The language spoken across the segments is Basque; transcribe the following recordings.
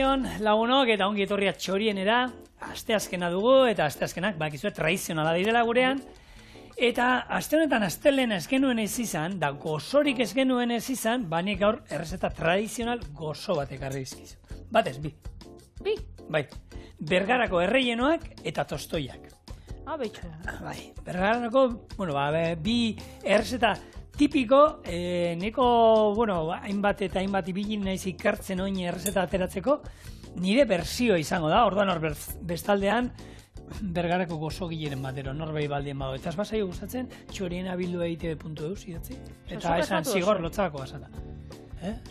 Arratsaldeon lagunok eta ongi etorriak txorienera, asteazkena dugu eta asteazkenak bakizue tradizionala direla gurean. Eta aste honetan astelehen ez genuen ez izan, da gozorik ez genuen ez izan, banik gaur errezeta tradizional gozo bat ekarri dizkizu. Batez, bi. Bi? Bai, Bergarako erreienoak eta tostoiak. Betxo. Bai, Bergarako, bi errezeta tipiko, neko, hainbat eta hainbat ibilin naiz ikertzen oin errezeta ateratzeko, nire berzio izango da, orduan hor bestaldean, Bergarako gozogileren batero, norbei baldien bado. Eta ez basai gustatzen, txoriena bildu eitb.eus idatzi. Eta esan zigor lotzako basata.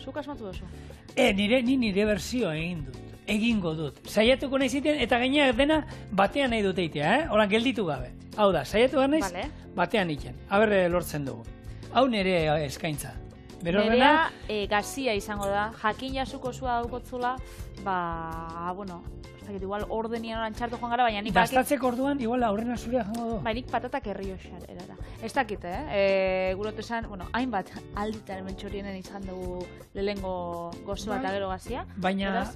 Zuk asmatu duzu? Nire berzio egingo dut. Saiatuko nahi ziten, eta gaineak dena batean nahi dut eitea, Horan gelditu gabe. Hau da, saiatu behar naiz, batean iken. Aber lortzen dugu. Hau nire eskaintza. Nerea gazia izango da, jakin jasuko zua daukotzula, igual ordenian oran txartu joan gara, baina nik... Dastatzeko orduan, igual aurrena zurea jango du. Nik patatak herrioxar, erara. Ez dakit, gurotu esan, hainbat alditan hemen txorienen izan dugu lehengo gozoa eta gero gazia. Baina...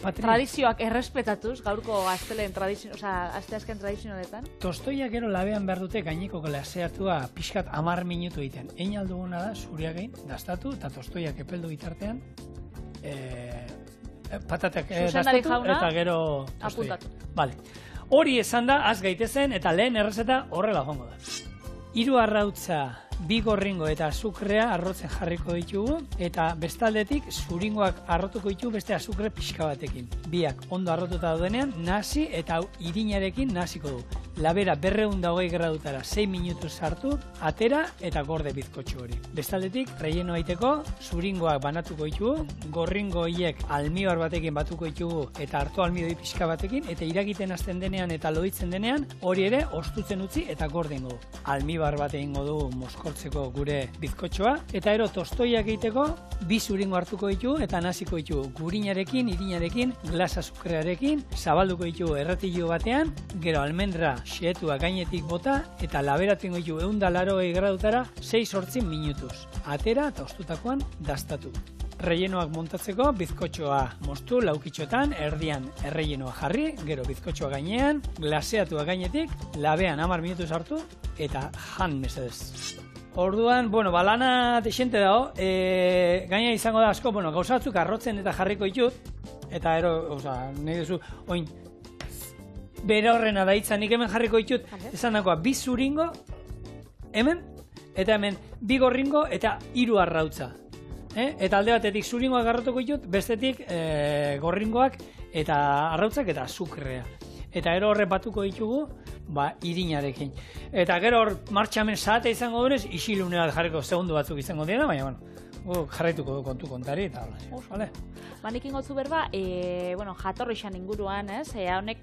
Tradizioak errespetatuz, gaurko asteazken tradizionaletan. Tostoiak gero labean behar dute gaineko glaseatua pixkat 10 minutu egiten. Ein alduguna da, zuria gain, dastatu eta tostoiak epeldu bitartean, patatak dastatu eta gero tostoiak. Vale. Hori esan da, az gaitezen eta lehen errezeta horrela joango da. 3 arrautza, 2 gorringo eta azukrea arrotzen jarriko ditugu, eta bestaldetik zuringoak arrotuko ditugu beste azukre pixka batekin. Biak ondo arrotuta daudenean, nasi eta irinarekin nasiko du. Labera 220 gradutara 6 minutu sartu, atera eta gorde bizkotxo hori. Bestaldetik, relleno aiteko, zuringoak banatuko ditugu, gorringo hiek almibar batekin batuko ditugu eta harto almidoi pixka batekin, eta irakiten hasten denean eta loditzen denean, hori ere ostutzen utzi eta gordengo. Almibar bat egingo du moskortzeko gure bizkotxoa, eta ero tostoiak egiteko, 2 zuringo hartuko ditugu eta nasiko ditugu gurinarekin, irinarekin, glas azukrearekin, zabalduko ditugu erratillo batean, gero almendra xeetua gainetik bota eta laberatuko ditu 180 gradutara 6-8 minutuz. Atera eta ostutakoan dastatu. Rellenoak montatzeko bizkotxoa moztu laukitxotan, erdian errellenoa jarri, gero bizkotxoa gainean, glaseatua gainetik, labean 10 minutuz hartu eta jan mesedez. Orduan, lana desente dago, gaina izango da asko, gauza batzuk arrotzen eta jarriko ditut, eta nahi duzu, oin, bera horrena da hitza, nik hemen jarriko ditut, esan dagoa, 2 zuringo, hemen, eta hemen 2 gorringo eta 3 arrautza. Eta alde batetik zuringoak arrotuko ditut, bestetik gorringoak eta arrautzak eta azukrea. Eta gero horre batuko ditugu, irinarekin. Eta gero hor martxamen sahate izango dunez, isilunea jarriko segundu batzuk izango dira, baina, jarraituko du kontu kontari, eta hola. Nik ingotzu berba, jatorrixan inguruan, honek,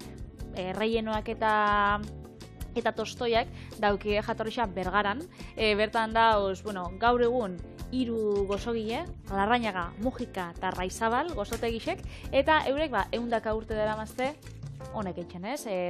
rellenoak eta tostoiak dauki jatorrixan Bergaran. Bertan dauz, gaur egun 3 gozogile, Larrañaga, Mujika eta Raizabal gozotegisek, eta eurek 100 urte dara mazte honek eitzen,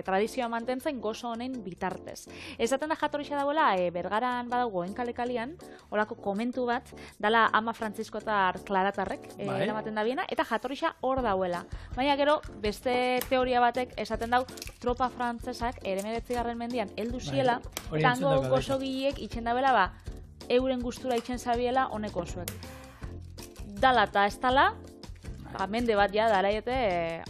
tradizioa mantentzen gozo honen bitartez. Ezaten da jatorrixa dagoela, Bergaran badago enkalekalian, holako komentu bat, dala ama Frantziskotar klaratarrek, eramaten da biena, eta jatorrixa hor dauela. Baina gero, beste teoria batek esaten dau, tropa frantzesak, 19. mendian heldu ziela, eta hango gozogileek itxen dauela, euren gustura itxen zabiela honeko zuek. Dala eta ez dala, mende bat ja, dara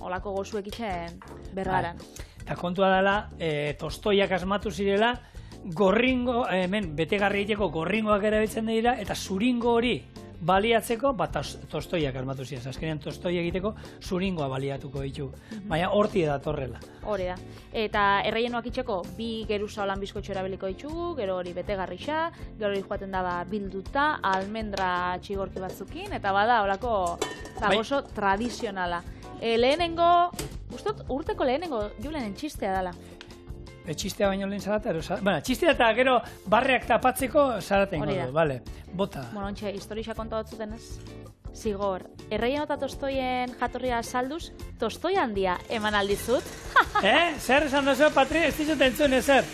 olako gozuek itxen Bergaran. Eta kontua dela, tostoiak asmatu zirela, gorringo, hemen, betegarri egiteko gorringoak erabiltzen dira, eta zuringo hori baliatzeko, tostoiak asmatu ziren. Azkenean tostoia egiteko zuringoa baliatuko ditu. Baina horti datorrela. Hori da. Eta erreienoak itxeko 2 geruza holan bizkotxo erabiliko ditugu, gero hori betegarrixa, gero hori joaten da bilduta, almendra txigorki batzukin, eta bada holako gozo tradizionala. Lehenengo, urteko lehenengo julenen txistea dela. Txistea baino lehen zarata, txistea eta gero barreak tapatzeko zarata ingo du, bale, bota. Ontxe, historia konta batzuten ez? Zigor, erreieno eta tostoien jatorria salduz, tostoi handia eman aldizut? Zer esan dozu, Patri, ez dizut entzun ezer?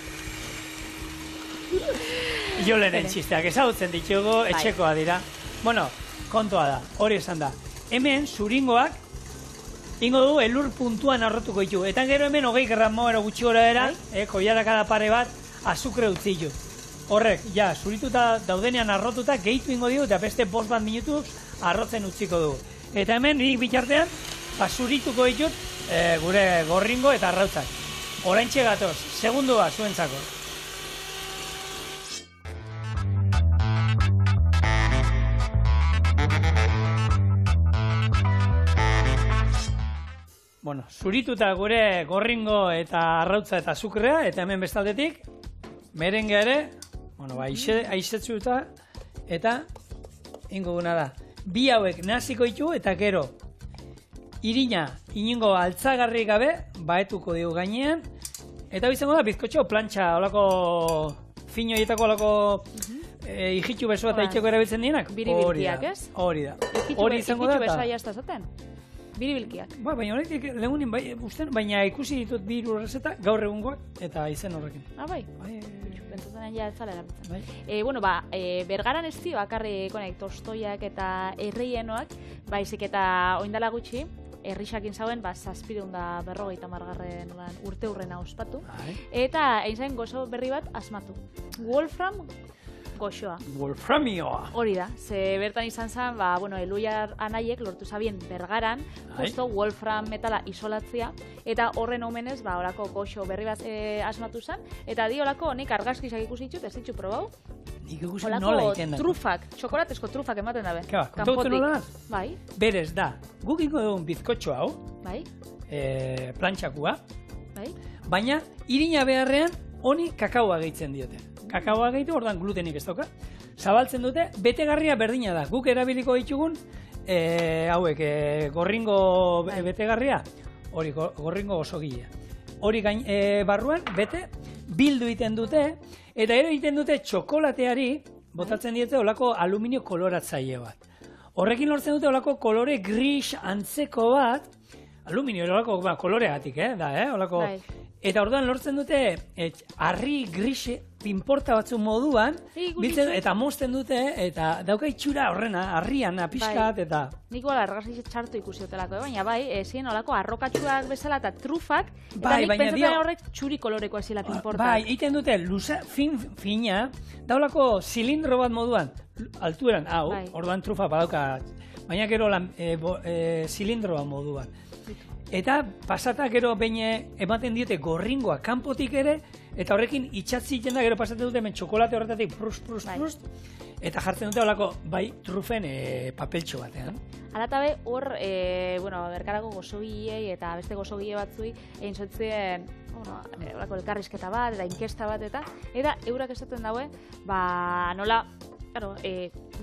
Jolenen txisteak ezagutzen ditugu, etxekoa dira. Kontua da, hori esan da. Hemen, zuringoak, ingo du, elur puntuan arrotuko ditu. Eta gero hemen 20 gramo ero gutxi gora era, koiarakada pare bat, azukre utzi ditu. Horrek, ja, zurituta daudenean arrotuta, gehitu ingo ditu, eta beste 5 minutuz arrotzen utziko dugu. Eta hemen, nik bitartean, zurituko ditut gure gorringo eta arrautzak. Oraintxe gatoz, segundua zuentzako. Bueno, zurituta gure gorringo eta arrautza eta azukrea, eta hemen bestaldetik, merengea ere, bueno, aizetzuta, eta ingo guna da. Bi hauek naziko ditu eta gero irina iningo altzagarri gabe, baetuko dugu gainean, eta izango da bizkotxo plantxa, olako finoietako olako hijitu besoa eta itxeko erabiltzen dienak. Biribilkiak, ez? Hori da. Hori izango da. Hijitu besoa jazta zaten? Biribilkiak. Baina horretik lehenin, baina ikusi ditut bi errezeta gaur egungoak eta izen horrekin. Bai? Pentsatzen ja ez zala erabiltzen. Bergaran ez dio bakarrik tostoiak eta erreienoak, baizik eta oindala gutxi, herrixakin zauen, 750 urte hurrena ospatu. Eta egin zain gozo berri bat asmatu. Wolfram goxoa. Wolframioa. Hori da, ze bertan izan zen, Eluiar anaiek lortu zabien Bergaran, justo Wolfram metala isolatzea, eta horren omenez, horako goxo berri bat asmatu zen, eta di horako honek argazkizak ikusi ditut, ez ditu probau? Nik ikusi nola iten da. Trufak, txokolatezko trufak ematen dabe. Kontautzen nola da? Bai. Berez da, guk ingo dugun bizkotxo hau, bai. Plantxakua, bai. Baina irina beharrean honi kakaoa gehitzen diote. Kakaoa gehitu, ordan glutenik ez dauka. Zabaltzen dute, betegarria berdina da. Guk erabiliko ditugun, gorringo betegarria, hori gorringo osogilea. Hori barruan, bete, bildu iten dute, eta ero iten dute txokolateari, botatzen diete olako aluminio koloratzaile bat. Horrekin lortzen dute olako kolore gris antzeko bat, aluminio olako koloregatik, olako... Eta orduan lortzen dute harri grise pinporta batzu moduan, eta mozten dute, eta dauka itxura horrena, harrian, pixkat, eta... Nik gola argazki txartu ikusi hotelako, baina zien olako arrokatxuak bezala eta trufak, eta nik pentsatzen horrek txuri koloreko ezila pinporta. Bai, egiten dute, fina, daulako zilindro bat moduan, altueran, hau, orduan trufa badauka, baina gero zilindroa moduan. Eta pasata gero behin ematen diete gorringoa kanpotik ere, eta horrekin itxatzi da gero pasatzen dute hemen txokolate horretatik prust, eta jartzen dute horako trufen papeltxo batean. Alatabe hor, berkarako gozogiei eta beste gozogile batzui egin zotzien elkarrizketa bat, eta inkesta bat, eta eurak esaten daue, nola,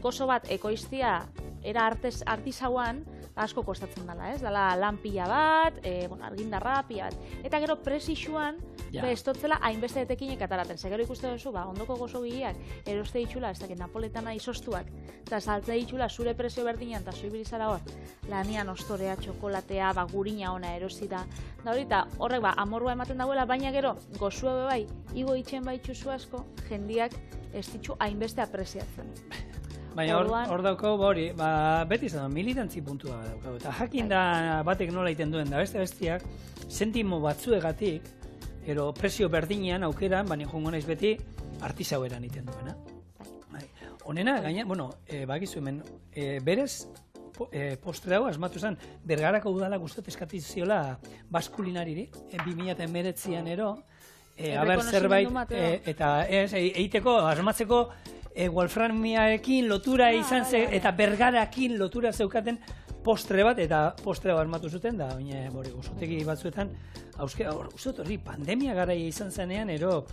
gozo bat ekoiztia era artisauan asko kostatzen dela, ez? Dala lan pila bat, argindarra pila bat. Eta gero presixuan, estotzela hainbeste detekinek ataraten. Ze gero ikuste duzu, ondoko gozogileak eroste ditxula, ez dakit napoletana izostuak, eta saltze ditxula zure presio berdinean, eta zuibilizara hor, lanian ostorea, txokolatea, gurina ona erosi da. Da horita, horrek amorrua ematen dagoela, baina gero, gozua bai, igo itxen baitxuzu asko, jendiak ez ditxu hainbeste apreziatzen. Baina hor dauko, beti izan, militantzi puntua dauko. Eta jakin da batek nola iten duen da, bestiak, sentimo batzuegatik, ero presio berdinean aukeran, baina jongo naiz beti, artisaueran iten duena. Honena, gaina, bakizu hemen, berez, postre hau, asmatu zen, Bergarako udala guztot eskatiziola baskulinariri, 2019an ero, haber zerbait, eta eiteko, asmatzeko, Wolframiarekin lotura izan zen, eta Bergarakin lotura zeukaten postre bat, eta postre bat armatu zuten, da, baina, gozotegi batzuetan, uztot hori, pandemia garaia izan zenean, ero,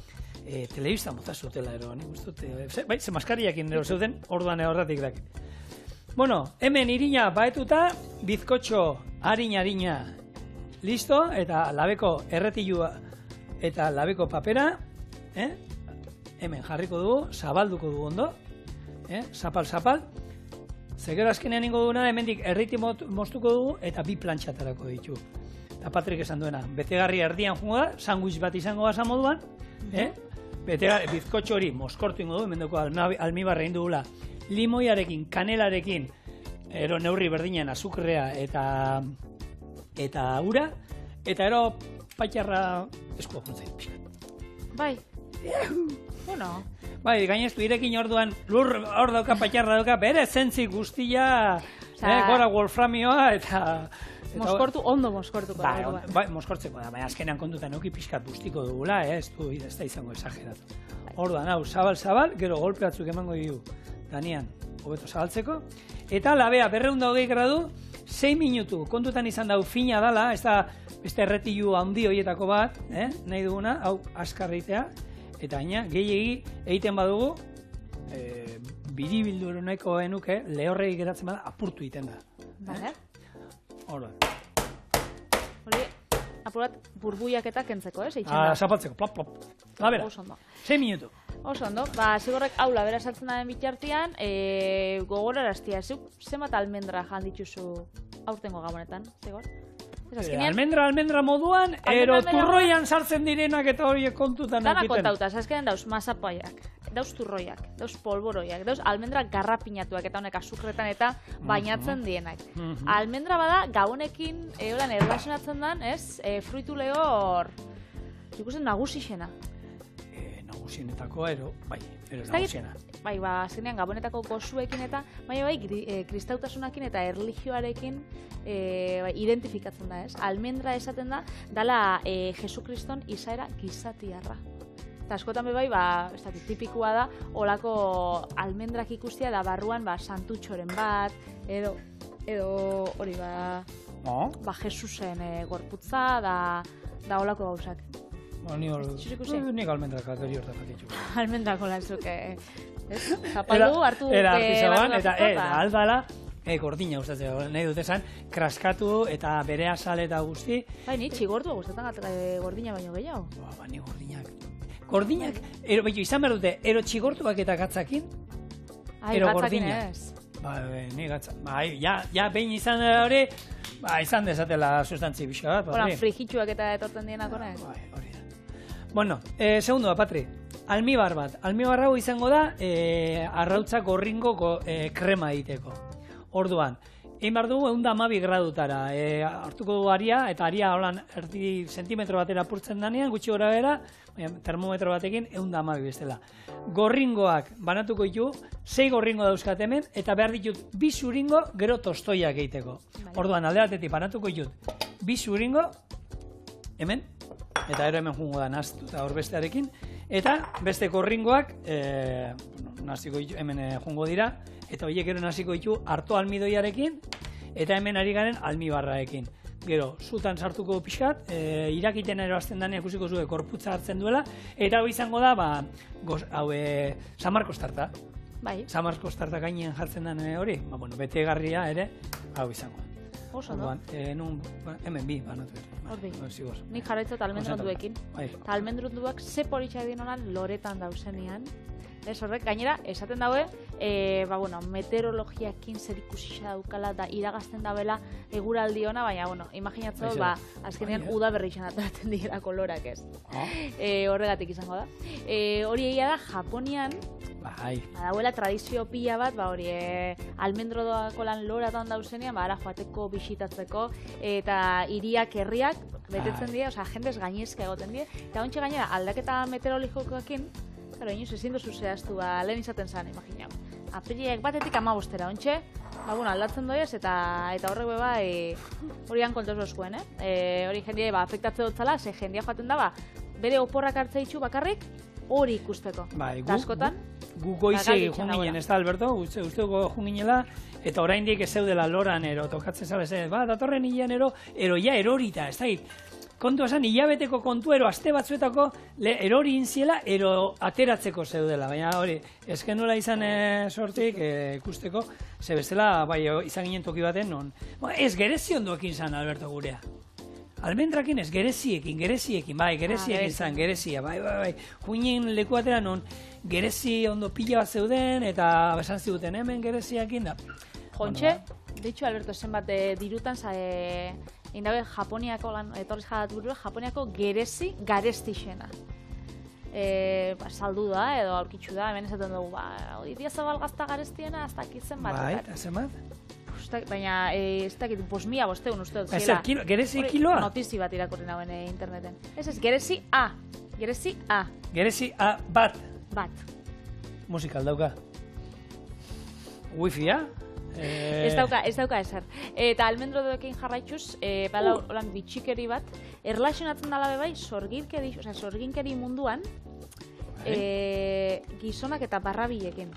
telebista mota zutela, ero, nik uztot, ze maskariakin ero zeuden, orduan horretik dak. Bueno, hemen irina baetuta, bizkotxo harina, listo, eta labeko erretilua, eta labeko papera, hemen jarriko dugu, zabalduko dugu ondo, zapal, zegero azkenean ingo duguna, hemendik erriti moztuko dugu, eta bi plantxatarako ditu. Eta Patrik esan duena, betegarri erdian jungo da, sandwich bat izango gasa moduan, bizkotxo hori mozkortu ingo du, hemen dugu almibarra indugula, limoiarekin, kanelarekin, ero neurri berdinen azukrea eta ura, eta ero patxarra eskua juntzen pixka. Bai. Bueno. Bai, gaineztu irekin orduan lur hor dauka, patxarra dauka, bere zentzi guztia, gora wolframioa eta... Moskortu, ondo moskortuko. Bai, moskortzeko da, baina azkenean kontutan euki pixkat bustiko dugula, ez da izango exageratu. Orduan, hau, zabal, gero golpe batzuk emango ditu, danian, hobeto zabaltzeko. Eta labea, 220 gradu, 6 minutu, kontutan izan dau fina dala, ez da beste erretilu handi horietako bat, nahi duguna, hau, askar egitea, eta gaina, gehiegi egiten badugu, biribildu nahiko genuke, lehorregi geratzen bada, apurtu egiten da. Bale. Horba. Hori, apurat burbuiak eta kentzeko, Zapaltzeko, plop. Labera, 6 minutu. Oso ondo, zigorrek hau labera sartzen den bitartian, gogoraraztia, zenbat almendra jandituzu aurtengo gabonetan, zigor? Almendra moduan, ero turroian sartzen direnak eta horiek kontutan egiten. Dana kontauta, azkenean dauz mazapoiak, dauz turroiak, dauz polboroiak, dauz almendra garrapinatuak eta honek azukretan eta bainatzen dienak. Almendra bada, gabonekin erlazionatzen den, fruitu lehor, ikusten nagusixena. Nagusienetako, ero nagusiena. Bai, azkenean gabonetako gozuekin eta, bai, kristautasunakin eta erlijioarekin identifikatzen da, Almendra esaten da, dala Jesukriston izaera gizatiarra. Eta askotan bai, tipikoa da, olako almendrak ikustia da barruan santutxoren bat, edo hori Jesusen gorputza, da olako gauzak. Nik almendrak hori hortak ditu. Almendrako lanzuk, zapaldu, hartu... Era artizaban, eta aldala, gordina gustatzen, nahi dut esan, kraskatu eta bere azal eta guzti. Bai, ni txigortua gustatzen gordina baino gehiago. Ni gordinak. Gordinak, izan behar dute, ero txigortuak eta gatzakin, ero gordinak. Ni gatzak. Ja, behin izan hori, izan dezatela sustantzi pixka bat. Hola, frijitxuak eta etorten dienak honek. Hori da. Bueno, segundoa, Patri. Almibar bat. Almibar hau izango da, arrautza gorringo krema egiteko. Orduan, egin behar dugu 112 gradutara. Hartuko dugu aria, eta aria holan erdi sentimetro batera apurtzen danean, gutxi gora bera, termometro batekin 112 bestela. Gorringoak banatuko ditu, 6 gorringo dauzkat hemen, eta behar ditut 2 zuringo gero tostoiak egiteko. Orduan, alde batetik banatuko ditut 2 zuringo, hemen, eta ero hemen jungo da naztu eta horbestearekin, eta beste gorringoak naziko ditu, hemen jungo dira, eta horiek gero naziko ditu harto almidoiarekin, eta hemen ari garen almibarraekin. Gero, zutan sartuko pixkat, irakiten eroazten dane ikusiko zuen korputza hartzen duela, eta hau izango da, San Marcos tarta. Bai. San Marcos tarta gainean jartzen den hori, betegarria ere, hau izango. Oso, no? Hemen bi, banatu. Horbi. Nik jarraitzat almendronduekin. Eta almendronduak ze politxak din honan loretan dauzenian. Horrek, gainera, esaten daue, meteorologiakin zer ikusisa daukala da iragazten dabela eguraldi ona, baina, imaginatzo, azkenean uda berri izan ateratzen dira kolorak ez. Horregatik izango da. Hori egia da, Japonian, badauela tradizio pila bat, almendrodoako lan loratan dauzenean, ara joateko, bisitatzeko, eta hiriak herriak betetzen dira, jendez gainezka egoten dira, eta ontsa gainera, aldaketa meteorologikoekin, pero inoz ezin dozu zehaztu, lehen izaten zen, imaginau. Apiriek batetik 15, ontxe, aldatzen doiez, eta horrek horian kontoz dozkuen, hori jendie afektatze dutzala, ze jendia joaten da, bere oporrak hartze ditu bakarrik, hori ikusteko. Gu goizegi junginen, ez da, Alberto? Usteko junginela, eta oraindik ez zeudela loran ero, tokatzen zabez, datorren hilean ero erorita, ez da, kontua zen, hilabeteko kontu ero, aste batzuetako erori inziela, ero ateratzeko zeudela, baina hori, ezken nuela izan sortik ikusteko, ze bestela, izan ginen toki baten, non, ez gerezi ondoekin zan, Alberto, gurea. Almendrakin ez, gereziekin zan, gerezia, bai. Juinen leku batera non, gerezi ondo pila bat zeuden, eta besan ziguten hemen gereziakin da. Jontxe, ditxu, Alberto, zenbat dirutan, indabe Japoniako, etorriz jadat burua, Japoniako garestixena. Saldu da, edo aurkitzu da, hemen esaten dugu, hori dia zabal gazta garestiena, hasta kizen bat. Bai, eta zenbat? baina ez dakit, 5.500 uste dut ziela. Ezer, gerezi kiloa? Notizi bat irakurri nauen interneten. Ez, gerezi A. Gerezi A. Gerezi A bat. Bat. Musikal dauka. Wi-Fi-a? Ez dauka ezer. Eta almendrodoekin jarraituz, bala holan bitxikeri bat, erlazionatzen dala bai, sorginkeri munduan, gizonak eta barrabilekin.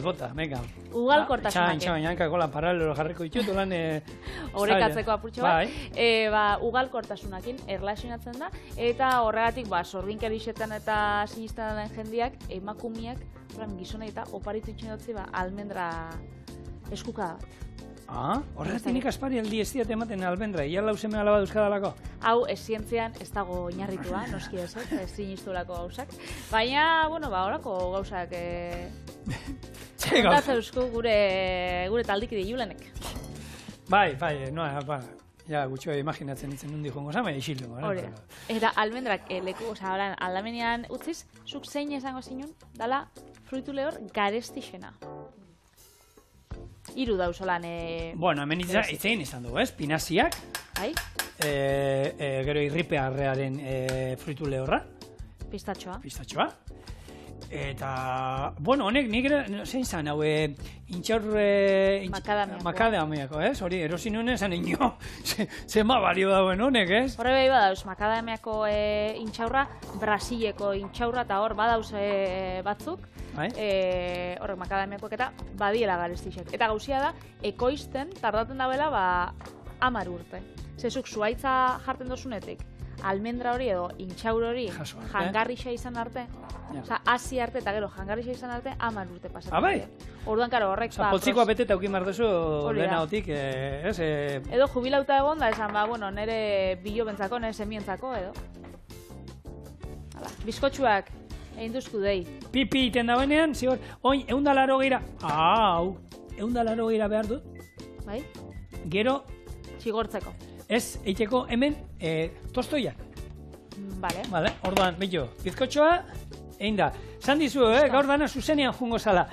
Bota, venga. Ugalkortasunak. Txabainanka golan paralelo jarriko ditut, lan... Horrekatzeko apurtxo bat. Ugalkortasunakin erlazionatzen da, eta horregatik, sorginkerixetan eta sinisten den jendiak, emakumiak, gizonei eta oparitu itxenotzi, almendra eskuka bat. Horregatik nik aspari aldi ez diat ematen almendra, ia lauseme alaba duzkadalako? Hau, zientzian ez dago oinarritua, noski ez sinistulako gauzak. Baina, horako gauzak... Kontatzen eusko gure taldikide julenek. Bai, ja, gutxo imaginatzen ditzen nundi jongo zame, isildu. Eta almendrak leku, aldamenean utziz, zuk zein esango zinun, dala fruitu lehor garestixena. Hiru dauzolan... Bueno, hemen itzein izan dugu, ez? Pinaziak. Bai. Gero irripearrearen fruitu lehorra. Pistatxoa. Eta, honek nik zein zan, hau, makadameako, ez? Hori, erosin nuen zan, zema balio dauen honek, ez? Horre behi badauz, makadameako intxaurra, Brasileko intxaurra, eta hor badauz batzuk, horrek makadameakoak eta badiela garestixek. Eta gauzia da, ekoizten, tardaten dabela, 10 urte. Zezuk zuaitza jarten dozunetik, almendra hori edo intxaur hori jangarrixa izan arte, hasi arte eta gero jangarrixa izan arte 10 urte pasatzen. Bai? Orduan, karo, horrek... Poltsikoa beteta eukin behar duzu lehenagotik, ez? Edo jubilauta egon da, esan, nire bilobentzako, nire semientzako, edo. Bizkotxuak, egin duzku dei. Pipi iten dauenean, zigor, oin, 180 180 behar dut. Bai? Gero... Txigortzeko. Ez, eiteko hemen tostoiak. Vale. Orduan, bello, bizkotxoa, egin da. Zan dizu, gaur dana zuzenean jungo zala.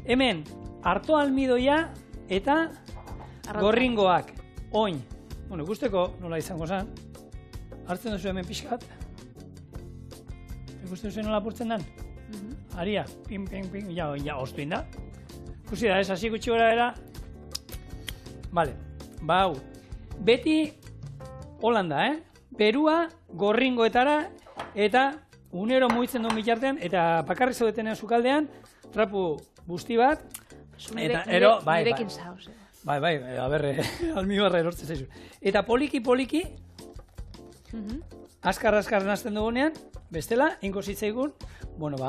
Hemen, harto almidoia eta gorringoak. Oin. Bueno, ikusteko nola izango zan. Hartzen duzu hemen pixkat. Ikusten duzu nola apurtzen dan? Aria, ping, ja, oztuin da. Ikusi da, ez, hasi gutxi gora era. Vale, hau. Beti Holanda, Perua, gorringoetara, eta unero mugitzen duen bitartean, eta bakarrik zaudetenean sukaldean, trapu busti bat, eta ero, nirekin zauz. Bai, almibarra erortzen zaizu. Eta poliki, askar nazten dugunean, bestela, ingo zitzaigun,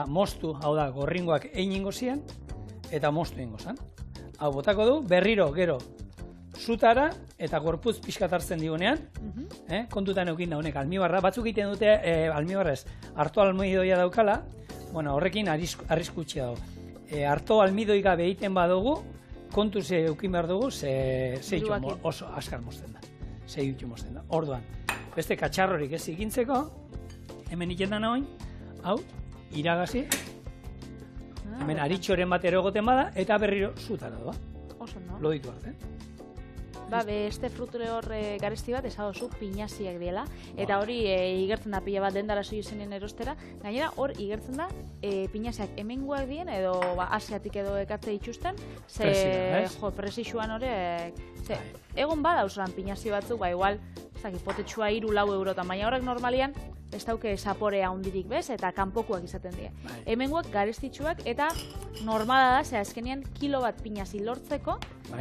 mostu, hau da, gorringoak egin ingo zian, eta mostu ingo zan. Hau, botako du, berriro, gero, zutara eta gorputz pixkat hartzen digunean, kontutan eukin da honek almibarra, batzuk egiten dute almibarra ez, harto almidoia daukala, horrekin arriskutxea dago. Harto almidoi gabe egiten badugu, kontu ze eukin behar dugu, ze oso askar mozten da, ze jutxu mozten da. Orduan, beste katxarrorik ez ikintzeko, hemen iketan nagoin, hau, iragazi, hemen aritxoren bat erogoten bada, eta berriro zutara doa. Oso, no? Loditu arte. Beste frutule hor garesti bat, esadozu pinaziak diela, eta hori igertzen da pila bat dendara zoi zenien erostera, gainera hor igertzen da pinaziak hemenguak dien, edo asiatik edo ekatze dituzten, presixuan horrek, egon bada usuran pinazi batzuk, igual, potetxua 3-4 eurotan, baina horrek normalian, ez dauke zaporea hundirik bez, eta kanpokuak izaten dira. Hemenguak garestitxuak, eta normala da, ze azkenean kilo bat pinazi lortzeko,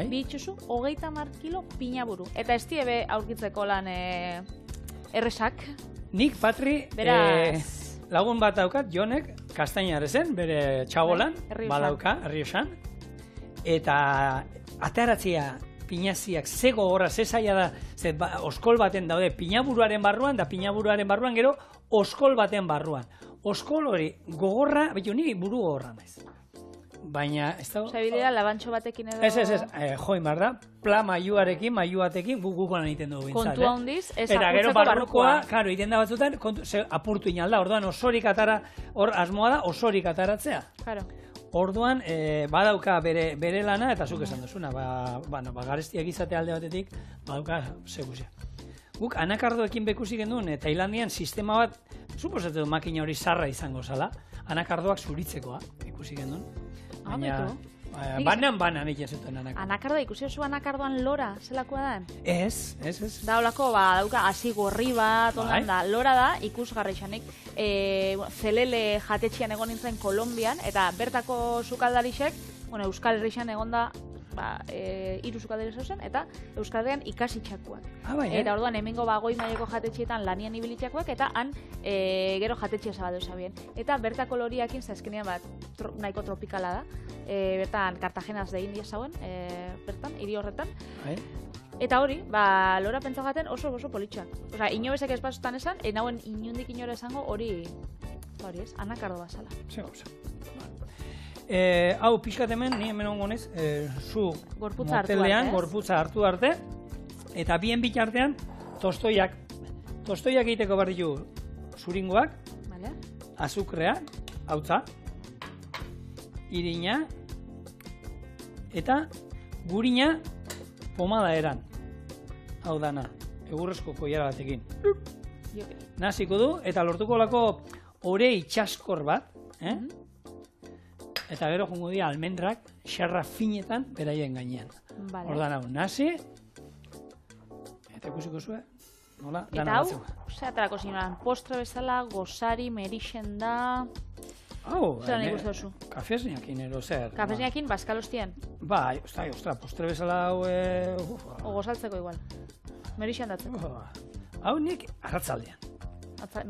bitxuzu, 30 kilo pinaburu. Eta ez diebe aurkitzeko lan erresak. Nik, Patri, lagun bat daukat, Jonek, Kastaiñarezen, bere txabolan, badauka, Errioxan, eta ateratzea pinaziak ze gogorra, ze zaila da, ze oskol baten daude pinaburuaren barruan, da pinaburuaren barruan gero oskol baten barruan. Oskol hori gogorra, betu niri buru gogorra naiz. Baina, ez dago... Zabilera, labantxo batekin edo... Ez, join behar da, pla maiu batekin, gukoan egiten dugu bintzat. Kontua hondiz, ez apurtzeko barrukoa. Eta gero barrukoa, karo, egiten da batzutan, apurtu inalda, orduan osorik atara, hor asmoa da, osorik ataratzea. Claro. Orduan, badauka bere lana, eta zuk esan duzuna, garestiak izate alde batetik, badauka zekusia. Guk anakardoekin bekusi genuen, Tailandian sistema bat, suposatu du makina hori sarra izango zala, anakardoak zuritzekoa ikusi genuen. Baina, banan nik ez zuten anakardoa. Anakardoa, ikusi oso anakardoan lora, zelakoa da? Ez. Da olako, dauka, hasi gorri bat, ondan da, lora da, ikusgarri xanik. Zelele jatetxian egon nintzen Kolombian, eta bertako sukaldarixek, Euskal Herrixan egon da, 3 sukaldari zauzen, eta Euskal Herrian ikasitxakoak. Eta orduan, hemengo goi maileko jatetxietan lanian ibilitxakoak, eta han gero jatetxia zabadu zabien. Eta bertako loriakin, azkenean nahiko tropikala da, bertan Cartagenaz de India zauen, bertan, hiri horretan. Eta hori, lora pentsagaten oso politxak. Osa, inobesek ez basutan esan, nauen inundik inora esango hori ez, anakardo bazala. Hau, pixkat hemen, ni hemen ongonez, zu motelean, gorputza hartu arte, eta bien bitartean, tostoiak. Tostoiak egiteko behar ditu zuringoak, azukrea, hautza, irina, eta gurina pomada eran. Hau dana, egurrezko koiara batekin. Naziko du, eta lortuko lako ore itxaskor bat, eta gero jongo dira almendrak xarra finetan beraien gainean. Ordan hau, nazi, eta ikusiko zuen, nola, dana batzeko. Eta hau, zeatarako zinuan, postre bezala, gozari, merixen da... Hau, zer nik uste duzu? Kafesniakin ero zer. Kafesniakin, baskalostien? Bai, postre bezala hau... O gozaltzeko igual. Merixen datzeko. Hau nik arratzaldean.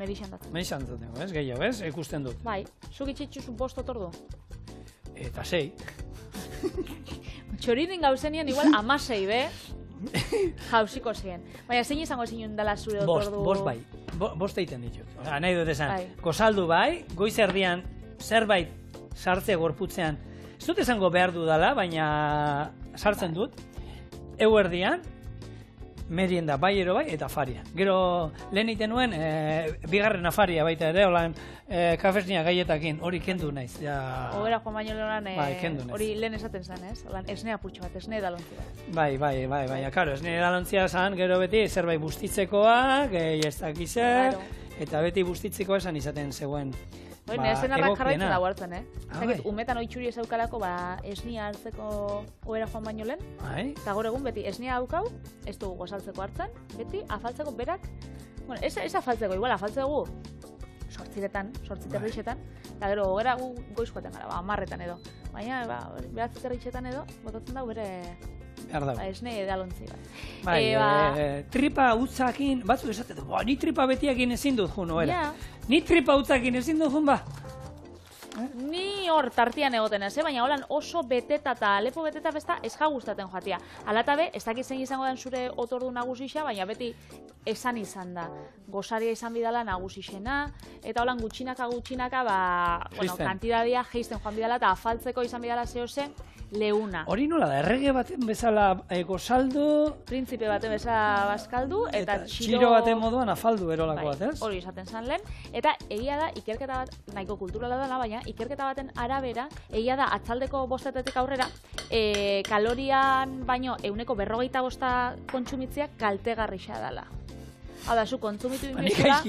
Merixen datzeko. Merixen datzeko, ez? Gehiago, ez? Ikusten dut. Bai, zuk itxitxuzun posto tordu? Eta 6. Txoririn gauzenien igual 16, be? Jauziko zien. Baina, zein izango zinun dela zure otordu? Bost bai. Bost egiten ditut. Nahi dut esan, kozaldu bai, goiz erdian zerbait sartze gorputzean. Ez dut esango behar dudala, baina sartzen dut. Erdian, merienda bai ero bai, eta afaria. Gero lehen egiten nuen, bigarren afaria baita ere, holan kafesnia gaietakin, hori kendu naiz. Obera Juan baino lehonan, hori lehen esaten zen, ez? Holan, esnea putxo bat, esne edalontzia. Bai, karo, esne edalontzia zan, gero beti, zerbait bustitzekoa, ez dakizer, eta beti bustitzekoa esan izaten zegoen. Nire zenarrak jarraitzen da huartzen, umetan oitxuri ez aukalako esnia hartzeko obera Juan baino lehen, eta gaur egun beti esnia haukau, ez dugu gozaltzeko hartzen, beti afaltzeko berak, bueno, ez afaltzeko, igual afaltzeko sortziretan, sortziterrixetan, eta gero gara gu goizkoetan gara, 10etan edo, baina beratziterrixetan edo, botatzen da bere... esne edalontzi bat. Tripa utzakin, batzu esaten du, ni tripa betiakin ezin dut jun, oera. Ni tripa utzakin ezin dut jun, ba. Ni hor tartian egoten ez, baina holan oso beteta eta lepo beteta besta ez ja gustaten joatia. Alatabe, ez dakit zein izango den zure otordu nagusixa, baina beti esan izan da. Gozaria izan bidala nagusixena, eta holan gutxinaka, kantidadia geisten joan bidala, eta afaltzeko izan bidala zehose, leuna. Hori nola da, errege baten bezala gozaldu... Printzipe baten bezala bazkaldu, eta txiro baten moduan afaldu erolako bat, ez? Hori izaten zan lehen, eta egia da, ikerketa bat, nahiko kulturala dela, baina ikerketa baten arabera, egia da, atzaldeko bostetetik aurrera, kalorian baino 145 kontsumitzea kaltegarrixa dela. Hau da, zu kontsumitu inbizula,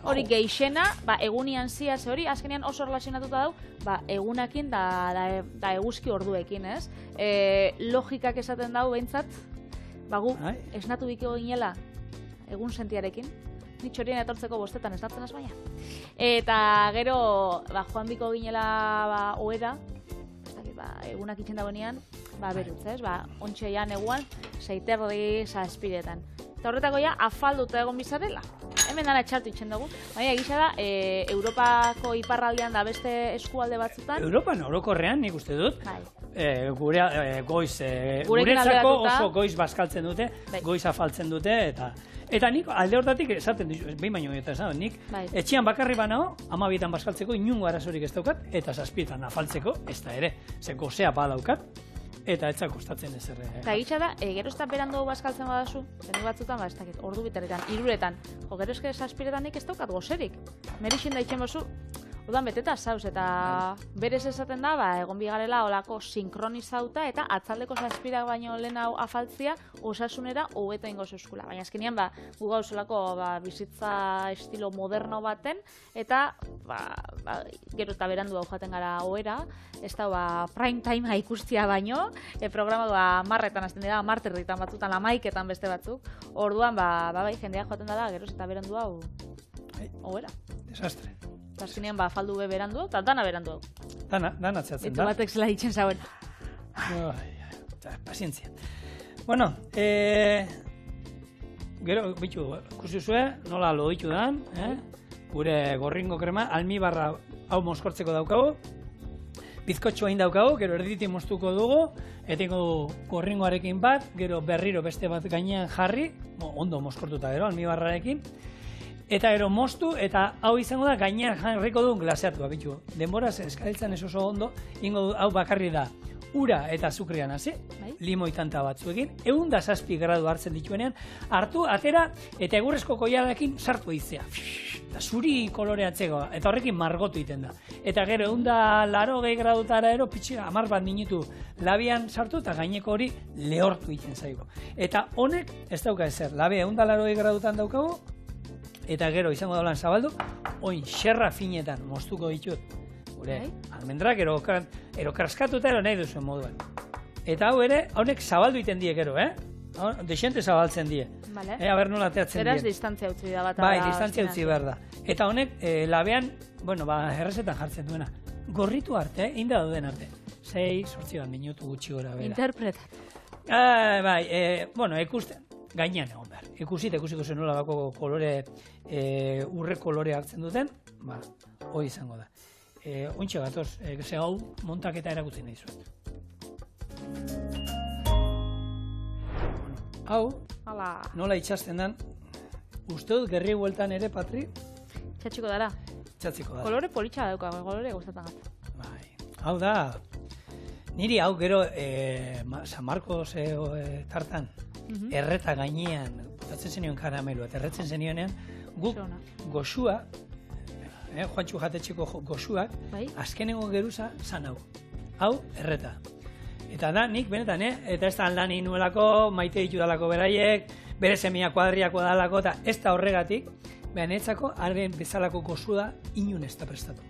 hori geixena, egunian zia, ze hori, azkenean oso relazionatuta dau, egunakin da eguzki orduekin, ez? Logikak esaten dau, behintzat, gu, esnatu biko ginela, egun sentiarekin, ni txorien etortzeko bostetan esnatzen az baina. Eta gero, joan biko ginela oera, egunak itxen dagoenean, berutz, ez? Ontxeian eguan, 6:30, 7:00. Eta horretako ja, afalduta egon bizarela. Hemen dara txartu itxen dugu. Baina egisa da, Europako iparraldean da beste eskualde batzutan. Europan orokorrean, nik uste dut. Guretzako oso goiz bazkaltzen dute, goiz afaltzen dute, eta nik alde hortatik esaten dizu, behin baino eta esan, nik etxean bakarri banao, 12etan bazkaltzeko inungo arazorik ez daukat, eta 7etan afaltzeko, ez da ere, ze gozea badaukat. Eta etza kostatzen ez erre. Eta egitza da, gero ez da berandu bazkaltzen badazu, zeni batzutan, ez dakit, ordu biteretan, 3etan. Gero eske 7etan nik ez daukat gozerik. Merixin da itxen bozu, Udan beteta zauz, eta berez esaten da, egon bigarela olako sinkronizauta eta atzaldeko zazpirak baino lehen hau afaltzia osasunera hobeta ingo zeuskula. Baina azkenean, gu gauzolako bizitza estilo moderno baten, eta gero eta berandu hau jaten gara ohera, ez da prime time ikustia baino, programa marretan azten dira, marterritan batzutan, amaiketan beste batzuk, orduan, bai, jendea joaten da, gero eta berandu hau ohera. Desastre. Azkenean, faldu berandu, eta dana berandu hau. Dana txatzen da. Etu batek zela ditzen zauen. Pazientzia. Bueno, gero, bitu, ikusi zue, nola lo ditu dan, gure gorringo krema, almibarra hau moskortzeko daukagu, bizkotxo hain daukagu, gero erditi moztuko dugu, eta ingo du gorringoarekin bat, gero berriro beste bat gainean jarri, ondo moskortuta gero, almibarrarekin, eta gero moztu, eta hau izango da gainean jarriko duen glaseatua, bitu. Denboraz eskalitzen ez oso ondo, ingo du hau bakarri da ura eta azukrean hasi, limoi tanta batzuekin, 107 gradu hartzen dituenean, hartu, atera, eta egurrezko koialarekin sartu izea. Eta zuri kolorea txegoa, eta horrekin margotu egiten da. Eta gero 180 gradutara ero, pitxera, 10 bat minutu labian sartu, eta gaineko hori lehortu egiten zaigo. Eta honek, ez dauka ezer, labia 180 gradutan daukagu, eta gero izango daulan zabaldu, oin xerra finetan moztuko ditut. Gure, almendrak ero kraskatuta ero nahi duzuen moduan. Eta hau ere, honek zabaldu iten die gero, Dexente zabaltzen die. Aber nola teatzen die. Beraz, distantzia utzi da bat. Bai, distantzia utzi behar da. Eta honek, labean, errezetan jartzen duena. Gorritu arte, inda dauden arte. 6-8 minutu gutxi gora bera. Interpretat. Bai, ikusten. Gainean egon behar. Ikusiko zen nola bako kolore, urre kolore hartzen duten, hoi izango da. Ointxe gatoz, ze hau montaketa erakutzi nahi zuet. Hau, nola itxasten dan, uste dut gerri bueltan ere, Patri? Txatxiko dara. Txatziko dara. Kolore politxa dauka, kolore guztatan gata. Bai, hau da, niri hau gero San Marcos tartan, erreta gainean, botatzen zenion karamelo, eta erretzen zenionean, guk goxua, Juantxu jatetxeko goxuak, azkenengo geruza zan hau. Hau, erreta. Eta da, nik benetan, eta ez da aldan inuelako, maite ditudalako beraiek, bere semia kuadriako dalako, eta ez da horregatik, behan etzako, haren bezalako goxua inun ez da prestatu.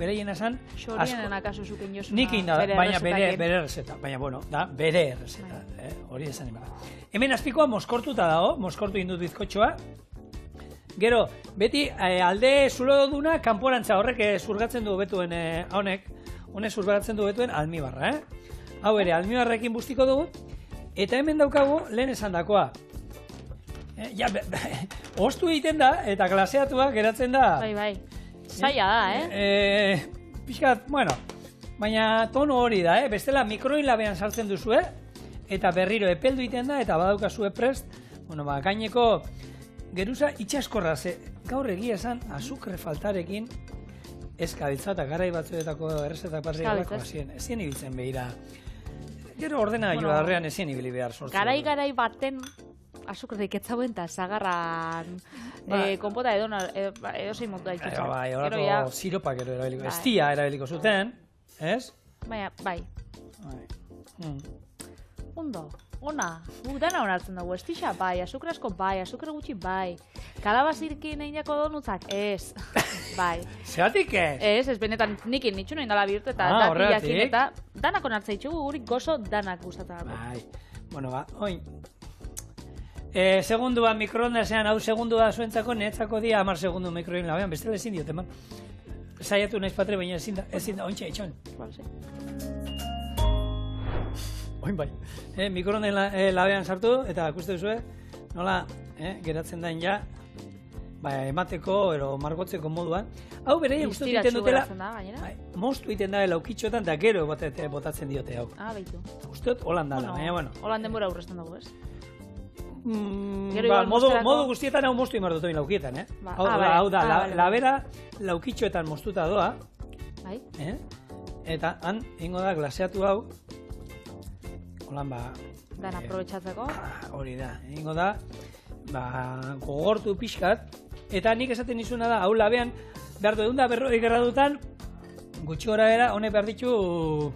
Bereien esan, asko. Xorienen akaso zuken josuna. Nik inda, baina bere errezeta. Baina, da, bere errezeta. Hori esan emara. Hemen azpikoa moskortuta dago, moskortu indut bizkotxoa. Gero, beti alde zulo duna kanporantza horrek zurgatzen du betuen honek zurgatzen du betuen almibarra, Hau ere, almibarrekin bustiko dugu, eta hemen daukagu lehen esan dakoa. Ostu egiten da, eta glaseatua geratzen da. Bai. Zaila da, Pixkat, baina tono hori da, bestela mikroin labean sartzen duzu, eta berriro epeldu egiten da, eta badaukazue prest, gaineko geruza itxaskorra, gaur egia esan, azukre faltarekin, ez kabiltza eta garai batzuetako errezetak parri galako hasien. Ezien ibiltzen behira. Gero ordena joarrean ezien ibili behar sortzen. Garai baten azukreik etzauen eta zagarran konpota edo zein montu daitutzen. Bai, horako siropak ero erabiliko. Estia erabiliko zuten, ez? Baina, bai. Ondo. Ona, guk dana onartzen dugu, estixa bai, azukre asko bai, azukre gutxi bai. Kalabazirkin eginako donutzak, ez, bai. Zeatik ez? Ez, benetan nikin nitxu noin dala bihurtu eta dati jakin eta danak onartzen ditugu, gurik gozo danak gustatzen. Bai, oin. Segundu bat mikroondasean, hau segundu bat zuentzako, netzako dia 10 segundu mikroin labean, bestela ezin diote, man. Zaiatu naiz Patre, baina ezin da, ointxe, etxon. Oin bai, mikronen labean sartu, eta ikuste duzue, nola geratzen dain ja, emateko, ero margotzeko moduan. Hau bereia uste egiten dutela, moztu egiten da laukitxoetan, eta gero botatzen diote hau. Behitu. Uste dut, holan dala, baina, bueno. Holan denbora aurrezten dugu, ez? Modu guztietan hau moztu imar dutoin laukietan, Hau da, labera laukitxoetan moztuta doa, eta han, ingo da, glaseatu hau, Dan aprobetxatzeko. Hori da, ingo da, gogortu pixkat, eta nik esaten izuna da, hau labean, behar du, 140 gradutan, gutxi gora era, honek behar ditu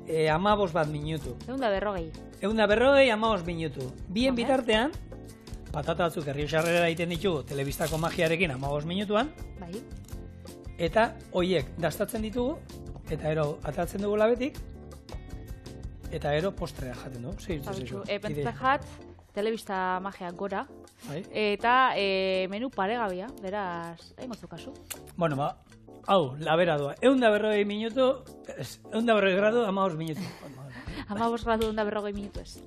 15 bat minutu. 140. 140, 15 minutu. Bien bitartean, patata batzuk errioxarrera egiten ditugu telebistako magiarekin 15 minutuan, Bai. eta hoiek dastatzen ditugu, eta ero atatzen dugu labetik, eta ero postrea jaten dugu. Pentsat telebista magia gora, Bai. eta menu paregabea, beraz, egin gotzu kasu. Bueno, ba, hau, labera doa. 140 minutu, 140 gradu, 15 minutu. 15 gradu 140 minutu ez.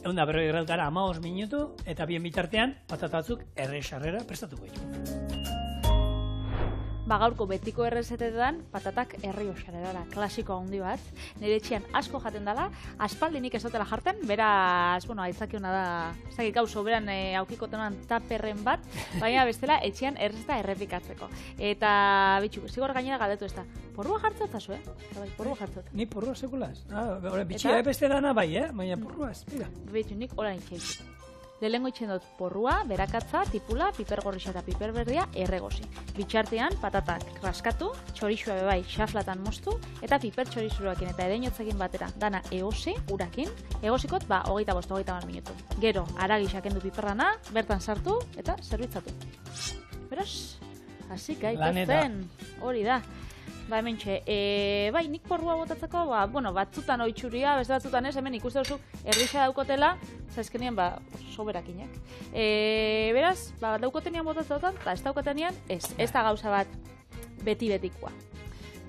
140 gradutara 15 minutu, eta bien bitartean, patatatzuk errexarrera prestatuko ditu. Gaurko betiko errezetetan patatak errioxarrera, klasiko handi bat. Nire etxean asko jaten dela, aspaldinik ez dutela jarten, beraz, bueno, aitzakiona da, ezagik gau soberan aukikotenan taperren bat, baina bestela etxean errezeta errepikatzeko. Eta, bitxu, zigor gainera galdetu ez da, porrua jartzotzazu, Bai, porrua jartzot. Ni porrua sekulaz. Bitxia beste dana bai, baina porrua ez, mira. Bitxu, nik orain txeizu. Lehengo itxen dut porrua, berakatza, tipula, piper gorrixa eta piper berdia erregosi. Bitxartean, patatak raskatu, txorixua bebai xaflatan moztu, eta piper txorixuroakin eta ereñotzekin batera. Dana egosi, urakin, egosikot, 25-30 minutu. Gero, aragi xakendu piperrana, bertan sartu eta zerbitzatu. Beraz, hasi gaitezen, hori da. Ba, hementxe, bai, nik porrua botatzeko, batzutan oitxuria, beste batzutan ez, hemen ikuste duzu errixa daukotela, zaizkenean, soberakinak. Beraz, daukotenian botatzetan, eta ez daukotenean, ez da gauza bat beti-betikoa.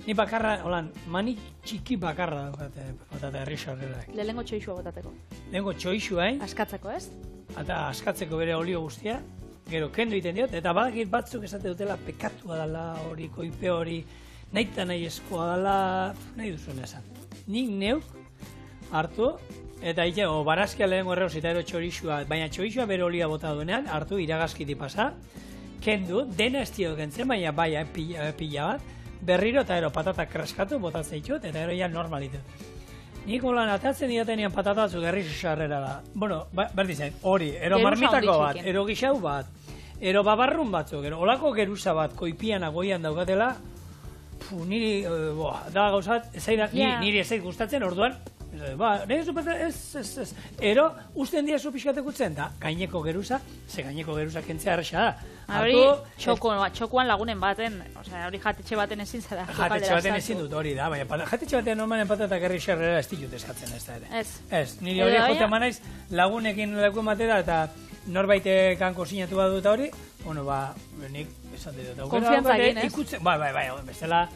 Ni bakarra, holan, mani txiki bakarra daukate patata errixarrerak. Lehengo txoixua botatzeko. Lehengo txoixua, Askatzeko, ez? Eta askatzeko bere olio guztia, gero kendu egiten diot, eta badakit batzuk esate dutela pekatua dela hori, koipe hori, nahi eta nahi eskoa dela, nahi duzun esan. Nik neuk hartu, eta barazkia lehenko erreoz eta ero txorixua, baina txorixua bere olia bota duenean, hartu iragazkiti pasa, kendu, dena ez dio kentzen, baina baina pila bat, berriro eta ero patatak kraskatu, botatzen ditut, eta ero ja normalitu. Nik holan atatzen diatenean patatatzuk erri xarrera da. Bueno, berdizen, hori, ero marmitako bat, ero gixau bat, ero babarrun batzuk, ero olako geruza bat, koipian agoian daukatela, niri, da gauzat, niri ez gustatzen, orduan, nire zupatzen, ez. Ero, usten dira zu pixkatekutzen, da, gaineko geruza, ze gaineko geruza kentzea erresa da. Hori, txokuan lagunen baten, hori jatetxe baten ezin zara. Jatetxe baten ezin dut hori da, baina jatetxe baten normalen patatak erri xerrera ez ditut eskatzen ez da ere. Ez, niri hori jote manaiz lagunekin lekuen batera eta norbait kanko sinatu bat dut hori, bueno, nik esan dut. Konfiantza egin, ez? Bai, bestela,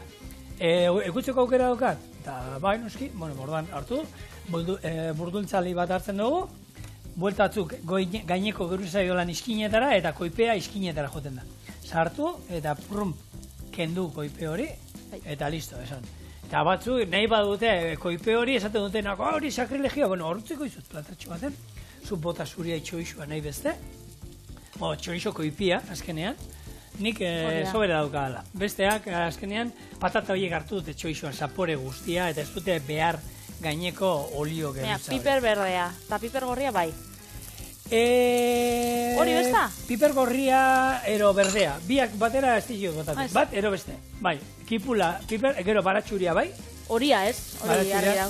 ikutzeko aukera daukat, eta bai, noski, bueno, orduan hartu, burdultzali bat hartzen dugu, bueltatzuk gaineko geruza jolan iskinetara eta koipea iskinetara joten da. Sartu eta kendu koipe hori, eta listo, esan. Eta batzuk nahi badute koipe hori esaten dutenako, hori sakrilegioa, bueno, horretzeko izut platatxo baten, zu bota zuria itxoixua nahi beste, txorixo koipia, azkenean, nik sobera daukadala. Besteak, azkenean, patata horiek hartu dute txoixoan zapore guztia, eta ez dute behar gaineko olio geruza. Piper berdea, eta piper gorria bai. Hori besta? Piper gorria, ero berdea. Biak batera ez ditu botatzen. Bat, ero beste. Bai, kipula, piper, gero baratxuria bai. Horia ez, hori argi dau.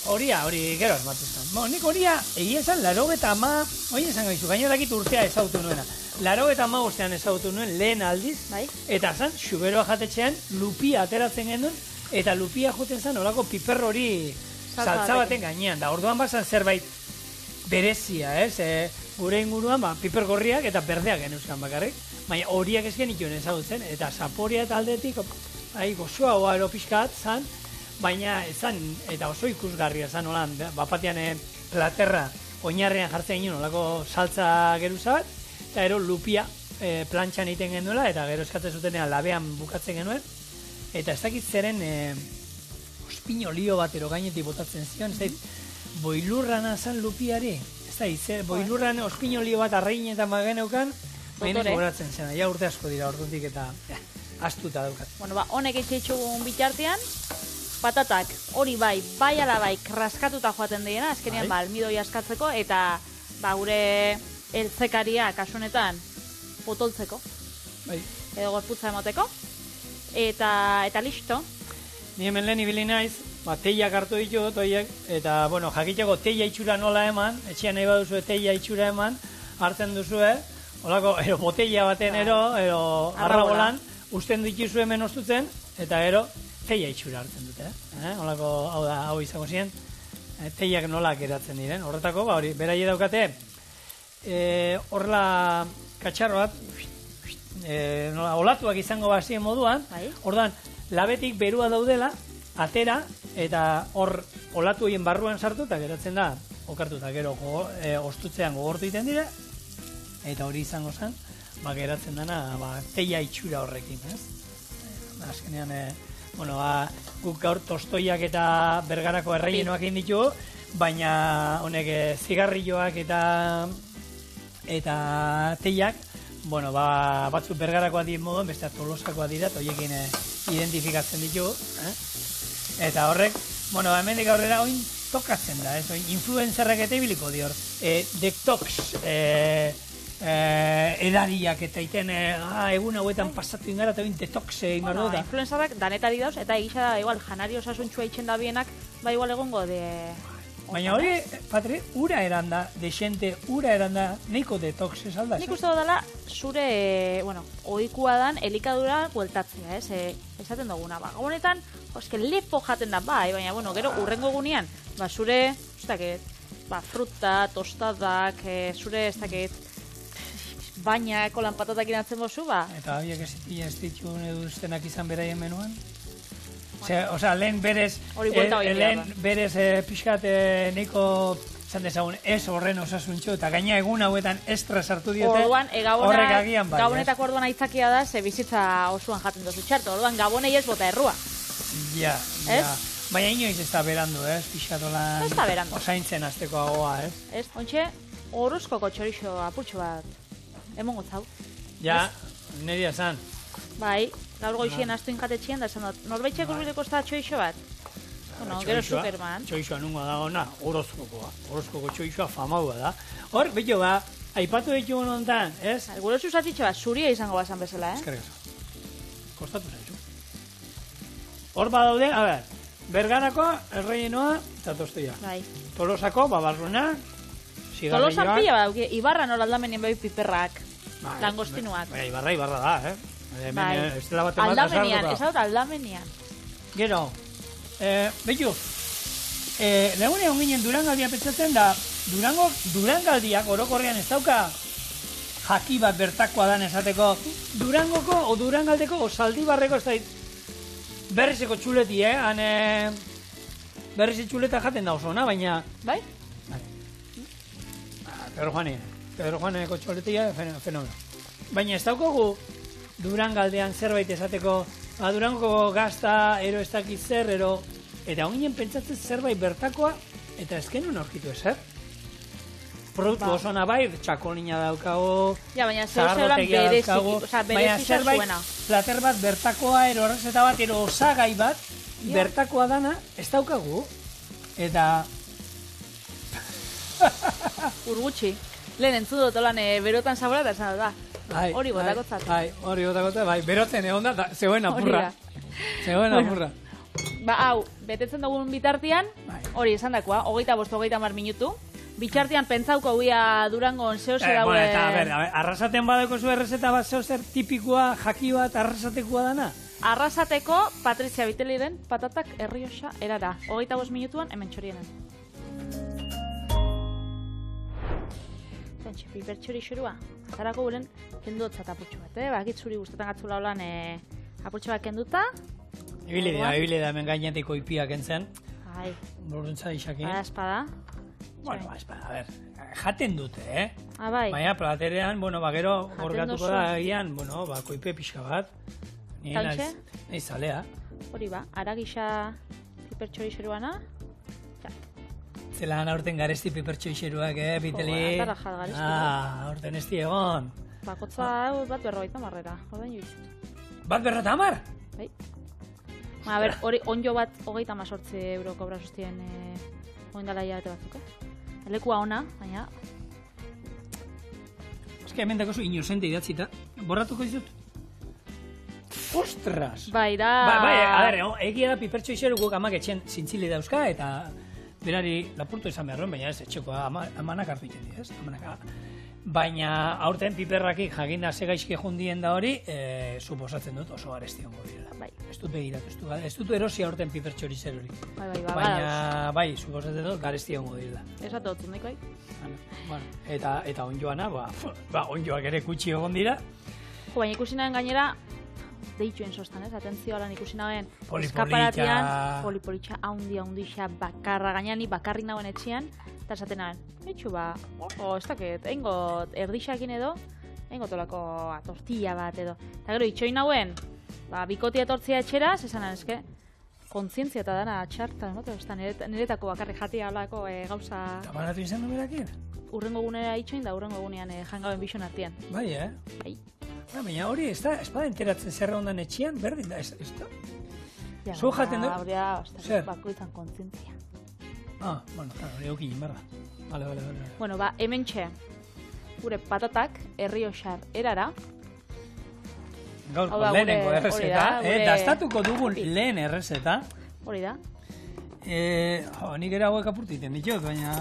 Hori gero esmatuztan. Nik horia, egia esan, 80, hori esan gaizu, gaino dakit urtea ezautu nuena. 80 ostean ezautu nuen lehen aldiz, eta zan, xuberoa jatetxean, lupia ateratzen gendun, eta lupia joten zen olako piper hori saltza baten gainean. Da, orduan bazan zerbait berezia, ez? Gure inguruan, piper gorriak eta berdeak genuzkan bakarrik. Baina horiak ez genituen ezagutzen, eta zaporia eta aldetik, gozoa oa eropiskat zan, baina zan, eta oso ikusgarria zan holan, bapatean platerra oinarrean jartzen ginen olako saltza geruza bat, eta ero lupia plantxan egiten genuela, eta gero eskatzen zutenean labean bukatzen genuen, eta ez dakit zeren ospino lio bat ero gainetik botatzen zion, ez dakit boilurran azan lupiari, ez dakit, boilurran ospino lio bat arreinetan mageneukan, baina goratzen zena, ja urte asko dira ordutik eta astuta daukat. Bueno, honek etxeitxugun bitartean, patatak hori bai ala bai kraskatuta joaten diena, azkenean almidoi askatzeko, eta gure eltzekaria kasunetan potoltzeko. edo gorputza emoteko. Eta listo. Ni hemen lehen ibili naiz, teiak hartu ditut, oiek, eta, jakiteko teia itxura nola eman, etxean nahi baduzu teia itxura eman, hartzen duzue, holako, botella baten ero arrabolan, usten dituzu hemen ostutzen, eta teia itxura hartzen dute, holako, hau izango ziren, teiak nola geratzen diren, horretako, hori, beraie daukate, horrela katxarro bat, olatuak izango bazien moduan, ordan labetik berua daudela, atera, eta hor olatu horien barruan sartu, eta geratzen da, okartuta gero ostutzean gogortu egiten dira, eta hori izango zen, geratzen dana, teia itxura horrekin, ez? Azkenean, guk gaur tostoiak eta bergarako erreienoak egin ditugu, baina honek zigarrilloak eta teiak, batzuk bergarakoa dien moduan, beste tolosakoa dira, eta horiekin identifikatzen ditugu. Eta horrek, hemendik aurrera oin tokatzen da, influenzerrak eta ibiliko dior. Detox edariak eta iten egun hauetan pasatu ingara eta oin detox egin bardo da. Influenzerrak danetari dauz, eta egisa da, igual, janari osasuntxua itxen da bienak, igual egongo de... Baina hori, Patri, ura eranda, desente, ura eranda, neiko detox ez alda? Nik uste dela, zure, ohikua dan, elikadura gueltatzea, esaten duguna, honetan, lepo jaten da, baina, gero, urrengo egunean, zure, fruta, tostadak, zure, bainako lan patatak inatzen bozu, Eta abiak ez dituen eduztenak izan beraien menuan? Lehen berez pixkat neiko zan dezagun ez horren osasuntxo eta gaina egun hauetan estra sartu diote horrek agian bai. Gabonetako orduan aitzakia da, ze bizitza osoan jaten dozu txarto, orduan gabonei ez bota errua. Ja. Baina inoiz ez da berandu, pixkat olan osaintzen azteko agoa, Ez, ontxe, oruzkoko txorixo apurtxo bat, emongo zau. Ja, niri esan. Bai, gaur goizien astu inkatetxien da esan dut. Norbaitxek urbileko ez da txoixo bat? Gero Superman. Txoixoa nunga da ona, orozkoko txoixoa famaua da. Hor, betxo aipatu ditugu nontan, ez? Gure zuzatitxo bat, zuria izango bazan bezala, Eskerrik asko. Kostatu zaizu. Hor badaude, bergarako, erreienoa, eta tostoia. Bai. Tolosako, barruena, zigarrilloak. Tolosan pila bat, Ibarra nola aldamenien bai piperrak, langostinuak. Ibarra da, Aldamenian, ez dut aldamenian. Gero, betxu, lehunean ginen Durangaldia pentsatzen da, Durangaldiak orokorrean ez dauka jaki bat bertakoa dan esateko Durangoko o Durangaldeko o Zaldibarreko ez da berrizeko txuleti, berrizi txuleta jaten da oso, baina... Bai? Pedro Juaneko txuletia fenomeno. Baina ez daukagu Durangaldean zerbait esateko, Durangoko gazta, ez dakit zer, eta onginen pentsatzen zerbait bertakoa, eta ezkenun aurkitu ezer. Produktu oso nabai, txakolina daukago, zagarrotegia daukago, baina zerbait plater bat bertakoa, horrezeta bat, osagai bat, bertakoa dana, ez daukagu, eta... Urgutxi, lehen entzu dut olan berotan zabora eta esan da. Hori botakotzat. Hori botakotzat, berotzen egon da, zegoen apurra. Zegoen apurra. Hau, betetzen dugun bitartian, hori esan dakoa, 25-30 minutu. Bitxartian pentsauko guia Durangon zeo-zer daue... Arrasaten badako zu errezeta bat zeo-zer tipikoa, jaki bat arrasatekoa dana? Arrasateko Patrizia Biteliren patatak Errioxa erara. 25 minutuan hemen txorienen. Piper txorixorua. Zarako guren kenduotzat apurtxo bat, Bakitzuri guztetan gatzula holan apurtxo bat kenduta. Ibile da, hemen gainetiko ipiak entzen. Bai. Borruntza isakin. Espada. Espada, jaten dute, Bai. Baina platerean, gero gorgatuko da egian, koipe pixka bat. Taltxe? Nahi zalea. Hori aragisa piper txorixoruana. Zelan aurten garesti pipertxoixeruak, Biteli? Atarra jat garesti. Aurten ez egon. Bakotza bat 50 marrera, ordain joizut. Bat 50? Bai. Hori onjo bat 38 euro kobra sustien oindala hilabete batzuk, Elekua ona, baina... Ez que hemen dakozu inosente idatzita. Borratuko dizut? Ostras! Bai, da... Egia da pipertxo izeru guk amak etxen zintzili dauzka, eta berari lapurtu izan behar baina ez etxekoa amanak hartu iten ez? Baina aurten piperrakik jakinda ze gaizki jundien da hori, suposatzen dut oso garesti hongo direla. Bai. Ez dut begiratu, ez dut erosi aurten pipertxo hori zer hori. Baina, bai, suposatzen dut garesti hongo direla. Ez atotzen nik, bai? Bueno, eta onjoana, onjoak ere kutsi egon dira. Baina ikusi nahen gainera, deitxuen sostan, ez? Atentzioa lan ikusi nahen, Polipolitxa. Polipolitxa haundia bakarra, gaina ni bakarrik nauen etxean, eta esaten nahen, betxu ez dakit, eingot erdixakin edo, eingot olako tortilla bat edo. Eta gero, itxoin nauen, bikotia tortzia etxera, zesan eske, kontzientzia eta dana txarta, niretako bakarrik jatia alako gauza... Eta banatu izan du berakin? Urrengo gunera itxoin da urrengo gunean jangauen bixon artean. Bai, Bai. Baina hori ez da, espada enteratzen zerra ondan etxean, berdin da, ez da? Zu jaten du? Zer? Bakoitzan kontzientzia. Bueno, hori eukin inbarra. Vale. Bueno, hemen txe, gure patatak Errioxar erara. Gaurko lehenengo errezeta, dastatuko dugun lehen errezeta. Hori da. Nik era hauek apurtiten ditut, baina...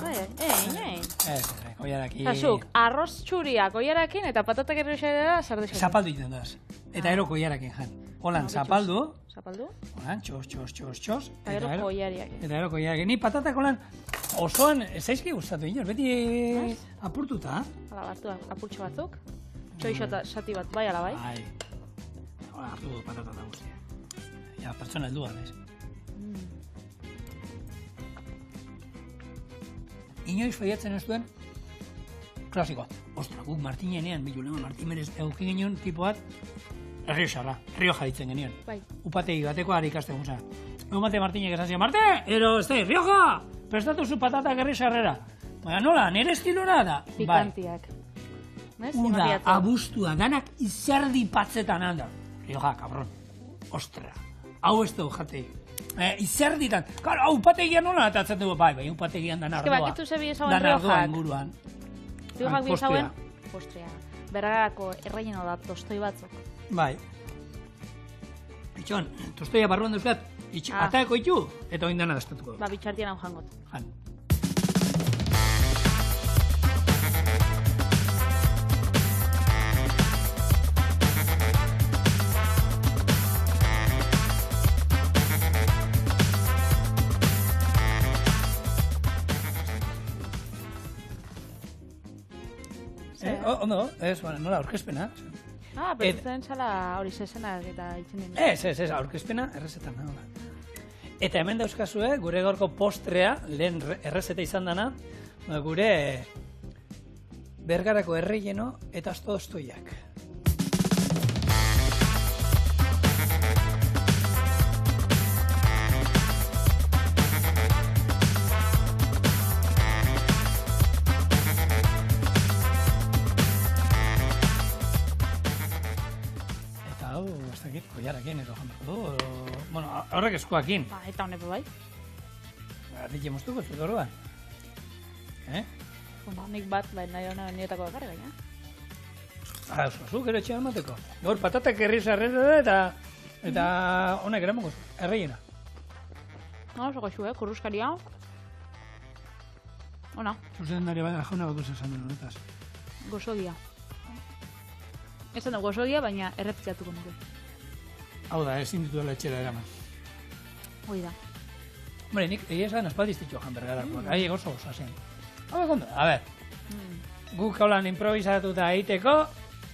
Koiarakin... Zasuk, arroz txuriak koiarakin eta patatak Errioxar erara sardexak. Zapaldu iten daz. Eta ero koiarakin jan. Holan, zapaldu. Zapaldu. Holan, txos. Eta ero koiariak. Eta ero koiarakin. Ni patatak holan osoan zaizki gustatu inoz, beti apurtuta. Hala, hartu apurtxo batzuk. Txoixo sati bat bai, ala bai. Hola, hartu du patata da guztia. Ja, pertsona helduan, ez. Inoiz faiatzen ez duen, klasikoa. Ostra, guk Martinenean, Bilulema Martimenez eukin genion tipo bat, Errioxarra, Rioja ditzen genion. Bai. Upategi bateko ari ikasten guza. Egun bate Martinek esan zian, Marte, ero, ez da, Rioja! Prestatu zu patatak Errioxarrera. Baina nola, nire estilora da? Pikantiak. Uda, abustua, danak izerdi patzetan handa. Rioja, kabron. Ostra, hau ez dugu jatei. Izerditan. Karo, hau upategian nola atatzen dugu, bai, upategian dan ardoa. Bakitu ze bi esauen Riojak. Inguruan. Riojak bi esauen? Postrea. Bergarako errelleno da tostoi batzuk. Bai. Itxoan, tostoia barruan duzkat, ataeko itu, eta oindana dastatuko. Bitxartian hau jangot. Jan. Ondo, ez, nola, aurkezpena. Bertzen zala hori zezenak eta itzen dien. Ez, aurkezpena errezetan. Eta hemen dauzkazue, gure gaurko postrea, lehen errezeta izan dana, gure Bergarako errelleno eta tostoiak. Koiarakin edo jambako du, bueno, horrek eskuakin. Eta honepo bai. Dik moztuko zut orduan. Nik bat, nahi hona niretako bakarri baina. Zuk ere etxean mateko. Gaur patatak Errioxarrera eta honek ere mokoz, erreiena. Oso goxu, kurruskaria. Ona. Zuzendari baina jauna bako zesan duen honetaz. Gozogia. Esan da gozogia, baina errepitatuko nuke. Hau da, ezin ditu dela etxera eraman. Hoi da. Hombre, nik egia esan espaldiz ditu joan Bergarakoak. Ahi gozo zen. Hau egon da, a ber. Guk haulan improvisatuta egiteko,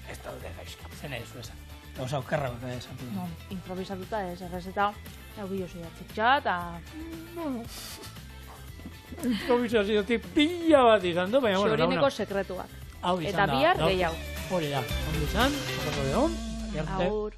ez daude gaizka. Zen egizu esan. Gauza aukerra bat esan. No, improvisatuta ez, errezeta. Hau bilozi da txitxa eta... Improvisaziotik pila bat izan du, baina... Xorineko sekretuak. Eta bihar gehiago. Hori da, ondo izan, ondo egon, Agur.